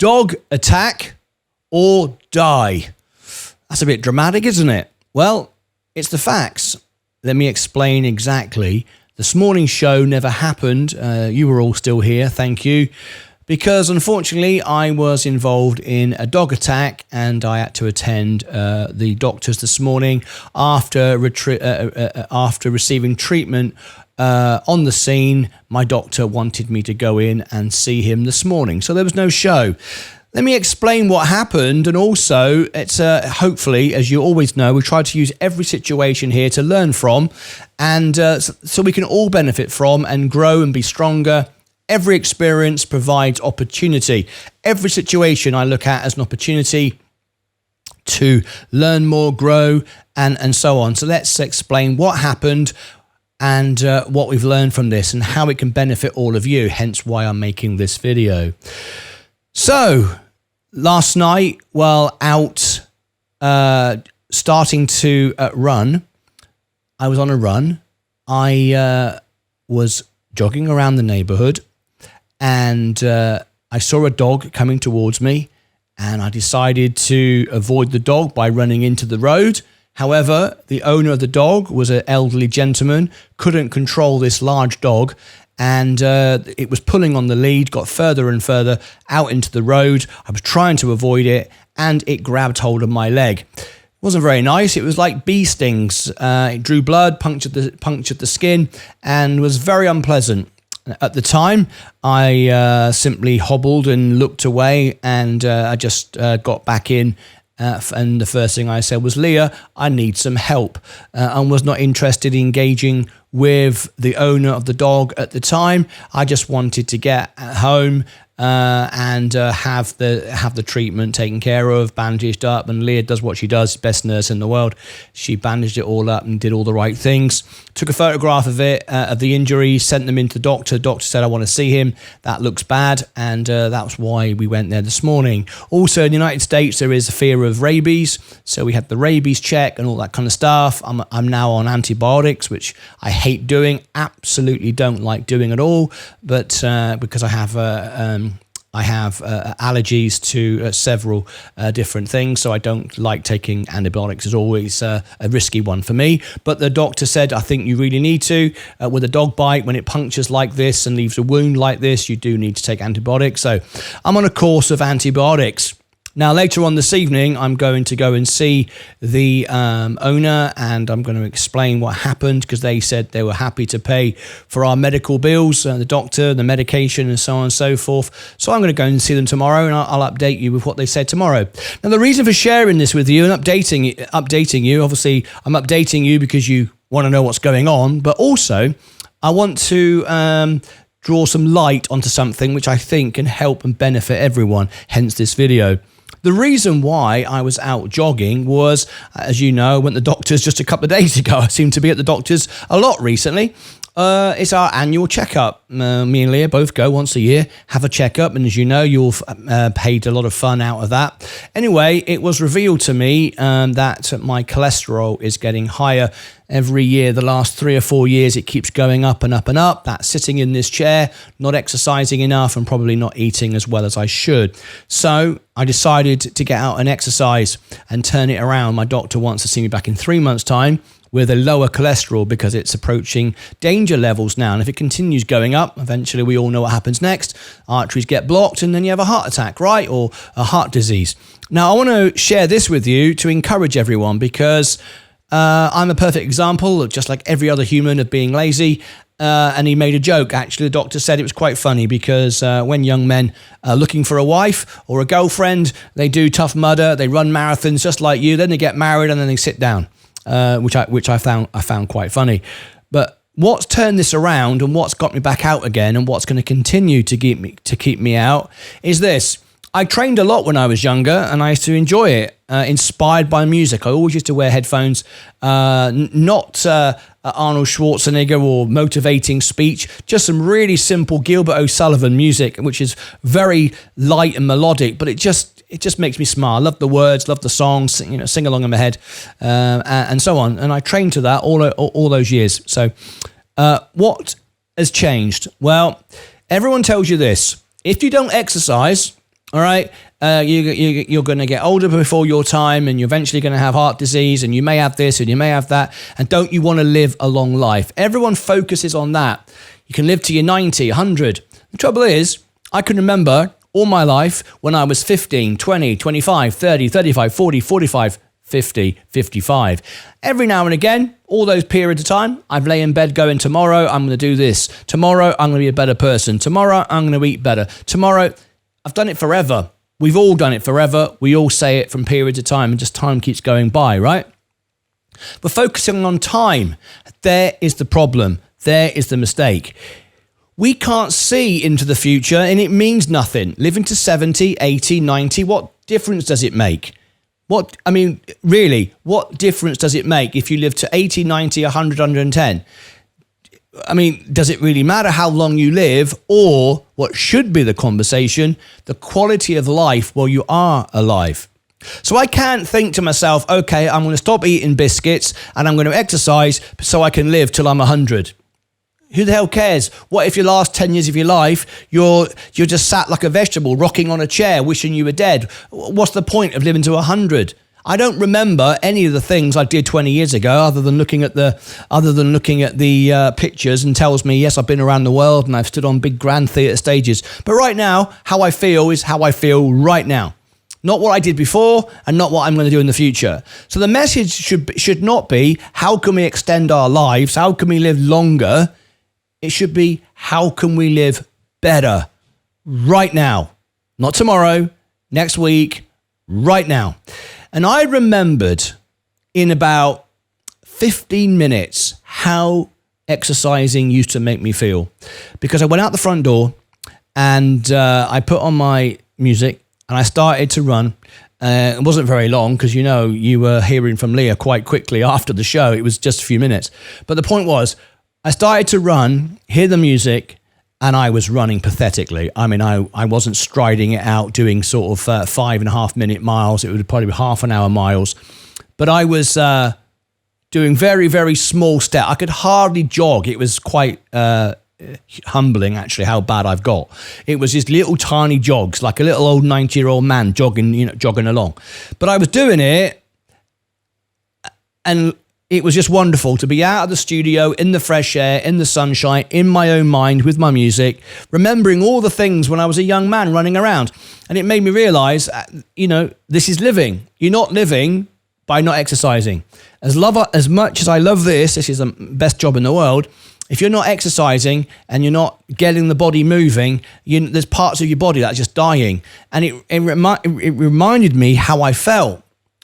Dog attack or die? That's a bit dramatic, isn't it? Well, it's the facts. Let me explain exactly. This morning's show never happened. You were all still here, thank you. Because unfortunately, I was involved in a dog attack and I had to attend the doctors this morning after receiving treatment on the scene. My doctor wanted me to go in and see him this morning, so there was no show. Let me explain what happened, and also it's hopefully, as you always know, we try to use every situation here to learn from, and so we can all benefit from and grow and be stronger. Every experience provides opportunity. Every situation I look at as an opportunity to learn more, grow, and so on. So let's explain what happened and what we've learned from this and how it can benefit all of you, hence why I'm making this video. So, last night, while out starting to run, I was on a run. I was jogging around the neighborhood and I saw a dog coming towards me, and I decided to avoid the dog by running into the road. However, the owner of the dog was an elderly gentleman, couldn't control this large dog, and it was pulling on the lead, got further and further out into the road. I was trying to avoid it, and it grabbed hold of my leg. It wasn't very nice. It was like bee stings. It drew blood, punctured the skin, and was very unpleasant. At the time, I simply hobbled and looked away, and I just got back in. And the first thing I said was, Leah, I need some help, and was not interested in engaging with the owner of the dog at the time. I just wanted to get home and have the treatment taken care of, bandaged up, and Leah does what she does, best nurse in the world. She bandaged it all up and did all the right things. Took a photograph of it, of the injury, sent them in to the doctor. Doctor said, I want to see him. That looks bad, and that's why we went there this morning. Also, in the United States, there is a fear of rabies, so we had the rabies check and all that kind of stuff. I'm now on antibiotics, which I hate doing, absolutely don't like doing at all, but because I have allergies to several different things, so I don't like taking antibiotics. It's always a risky one for me. But the doctor said, I think you really need to. With a dog bite, when it punctures like this and leaves a wound like this, you do need to take antibiotics. So I'm on a course of antibiotics. Now, later on this evening, I'm going to go and see the owner, and I'm going to explain what happened, because they said they were happy to pay for our medical bills, the doctor, the medication, and so on and so forth. So I'm going to go and see them tomorrow, and I'll update you with what they said tomorrow. Now, the reason for sharing this with you and updating you, obviously, I'm updating you because you want to know what's going on, but also I want to draw some light onto something which I think can help and benefit everyone, hence this video. The reason why I was out jogging was, as you know, I went to the doctors just a couple of days ago. I seem to be at the doctors a lot recently. It's our annual checkup. Me and Leah both go once a year, have a checkup, and as you know, you've paid a lot of fun out of that. Anyway, it was revealed to me that my cholesterol is getting higher every year. The last 3 or 4 years, it keeps going up and up and up. That's sitting in this chair, not exercising enough, and probably not eating as well as I should. So I decided to get out and exercise and turn it around. My doctor wants to see me back in 3 months' time with a lower cholesterol, because it's approaching danger levels now. And if it continues going up, eventually we all know what happens next. Arteries get blocked and then you have a heart attack, right? Or a heart disease. Now, I want to share this with you to encourage everyone, because I'm a perfect example of, just like every other human, of being lazy. And he made a joke. Actually, the doctor said it was quite funny, because when young men are looking for a wife or a girlfriend, they do Tough Mudder, they run marathons just like you, then they get married and then they sit down. Which I found quite funny. But what's turned this around and what's got me back out again, and what's going to continue to keep me out, is this. I trained a lot when I was younger, and I used to enjoy it, inspired by music. I always used to wear headphones, not Arnold Schwarzenegger or motivating speech, just some really simple Gilbert O'Sullivan music, which is very light and melodic, but it just makes me smile. I love the words, love the songs, sing along in my head, and so on. And I trained to that all those years. So what has changed? Well, everyone tells you this. If you don't exercise, All right, you're going to get older before your time, and you're eventually going to have heart disease, and you may have this, and you may have that. And don't you want to live a long life? Everyone focuses on that. You can live to your 90, 100. The trouble is, I can remember all my life when I was 15, 20, 25, 30, 35, 40, 45, 50, 55. Every now and again, all those periods of time, I've lay in bed going, tomorrow I'm going to do this. Tomorrow I'm going to be a better person. Tomorrow I'm going to eat better. Tomorrow, I've done it forever. We've all done it forever. We all say it from periods of time, and just time keeps going by, right? But focusing on time, there is the problem. There is the mistake. We can't see into the future, and it means nothing. Living to 70, 80, 90, what difference does it make? Really, what difference does it make if you live to 80, 90, 100, 110? Does it really matter how long you live, or what should be the conversation, the quality of life while you are alive? So I can't think to myself, okay, I'm going to stop eating biscuits and I'm going to exercise so I can live till I'm 100. Who the hell cares? What if your last 10 years of your life, you're just sat like a vegetable, rocking on a chair, wishing you were dead? What's the point of living to 100? I don't remember any of the things I did 20 years ago, other than looking at the pictures, and tells me, yes, I've been around the world and I've stood on big grand theatre stages. But right now, how I feel is how I feel right now. Not what I did before, and not what I'm going to do in the future. So the message should not be, how can we extend our lives? How can we live longer? It should be, how can we live better right now? Not tomorrow, next week, right now. And I remembered in about 15 minutes how exercising used to make me feel. Because I went out the front door and I put on my music and I started to run. It wasn't very long because, you were hearing from Leah quite quickly after the show. It was just a few minutes. But the point was, I started to run, hear the music, and I was running pathetically. I wasn't striding it out, doing sort of 5.5 minute miles. It would probably be half an hour miles. But I was doing very, very small steps. I could hardly jog. It was quite humbling, actually, how bad I've got. It was just little tiny jogs, like a little old 90-year-old man jogging along. But I was doing it, and it was just wonderful to be out of the studio, in the fresh air, in the sunshine, in my own mind with my music, remembering all the things when I was a young man running around. And it made me realize, this is living. You're not living by not exercising. As much as I love this is the best job in the world. If you're not exercising and you're not getting the body moving, there's parts of your body that's just dying. And it reminded me how I felt.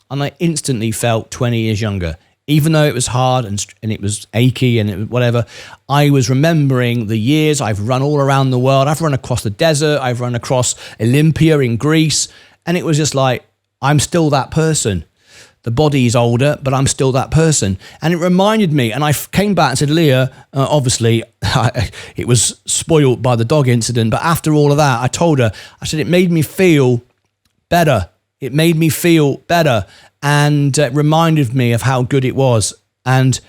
And I instantly felt 20 years younger. Even though it was hard and it was achy and whatever, I was remembering the years I've run all around the world. I've run across the desert. I've run across Olympia in Greece. And it was just like, I'm still that person. The body is older, but I'm still that person. And it reminded me, and I came back and said, Leah, obviously, it was spoiled by the dog incident. But after all of that, I told her, I said, it made me feel better. It made me feel better. And reminded me of how good it was. And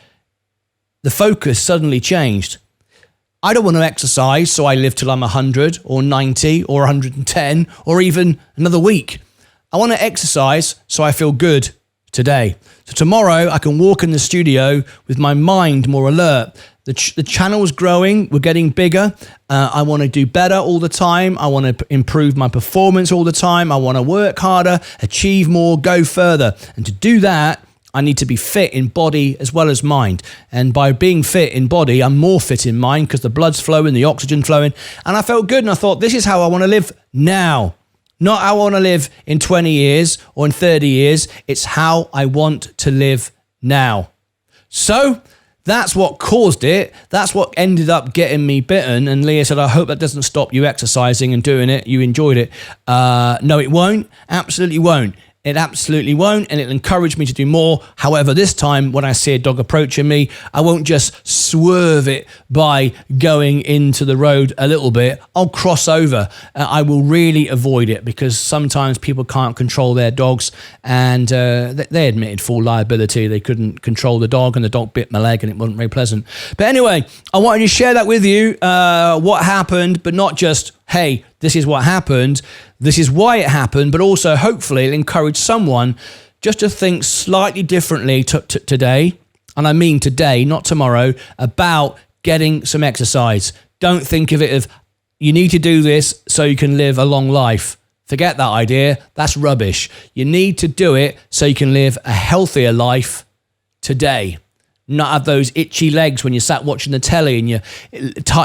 the focus suddenly changed. I don't want to exercise so I live till I'm 100 or 90 or 110 or even another week. I want to exercise so I feel good today. So tomorrow I can walk in the studio with my mind more alert. The channel is growing. We're getting bigger. I want to do better all the time. I want to improve my performance all the time. I want to work harder, achieve more, go further. And to do that, I need to be fit in body as well as mind. And by being fit in body, I'm more fit in mind because the blood's flowing, the oxygen flowing. And I felt good. And I thought, this is how I want to live now. Not how I want to live in 20 years or in 30 years. It's how I want to live now. So that's what caused it. That's what ended up getting me bitten. And Leah said, I hope that doesn't stop you exercising and doing it. You enjoyed it. No, it won't. Absolutely won't. It absolutely won't, and it'll encourage me to do more. However, this time when I see a dog approaching me, I won't just swerve it by going into the road a little bit. I'll cross over. I will really avoid it because sometimes people can't control their dogs, and they admitted full liability. They couldn't control the dog, and the dog bit my leg, and it wasn't very pleasant. But anyway, I wanted to share that with you, what happened, but not just hey, this is what happened, this is why it happened, but also hopefully it'll encourage someone just to think slightly differently today, and I mean today, not tomorrow, about getting some exercise. Don't think of it as you need to do this so you can live a long life. Forget that idea. That's rubbish. You need to do it so you can live a healthier life today. Not have those itchy legs when you sat watching the telly and your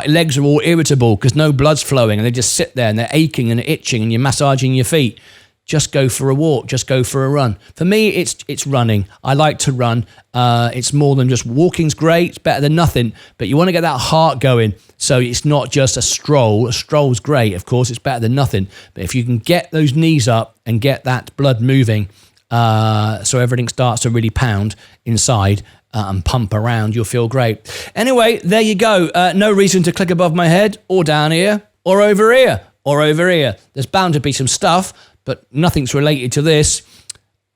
legs are all irritable because no blood's flowing and they just sit there and they're aching and itching and you're massaging your feet. Just go for a walk. Just go for a run. For me, it's running. I like to run. It's more than just walking's great. It's better than nothing. But you want to get that heart going. So it's not just a stroll. A stroll's great. Of course, it's better than nothing. But if you can get those knees up and get that blood moving, so everything starts to really pound inside and pump around, you'll feel great. Anyway, there you go. No reason to click above my head or down here or over here or over here. There's bound to be some stuff, but nothing's related to this.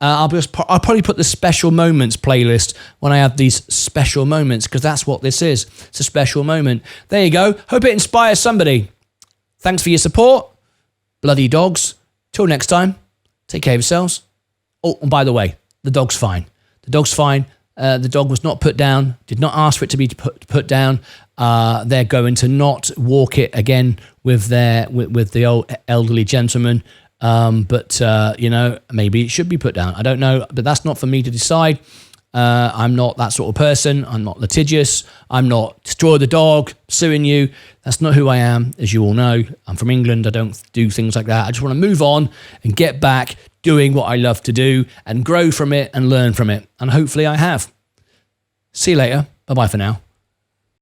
I'll probably put the special moments playlist when I have these special moments, because that's what this is. It's a special moment. There you go. Hope it inspires somebody. Thanks for your support. Bloody dogs. Till next time, take care of yourselves. Oh, and by the way, the dog's fine. The dog's fine. The dog was not put down, did not ask for it to be put down. They're going to not walk it again with the old elderly gentleman. But maybe it should be put down. I don't know, but that's not for me to decide. I'm not that sort of person. I'm not litigious. I'm not destroy the dog, suing you. That's not who I am, as you all know. I'm from England. I don't do things like that. I just want to move on and get back doing what I love to do and grow from it and learn from it. And hopefully I have. See you later. Bye-bye for now.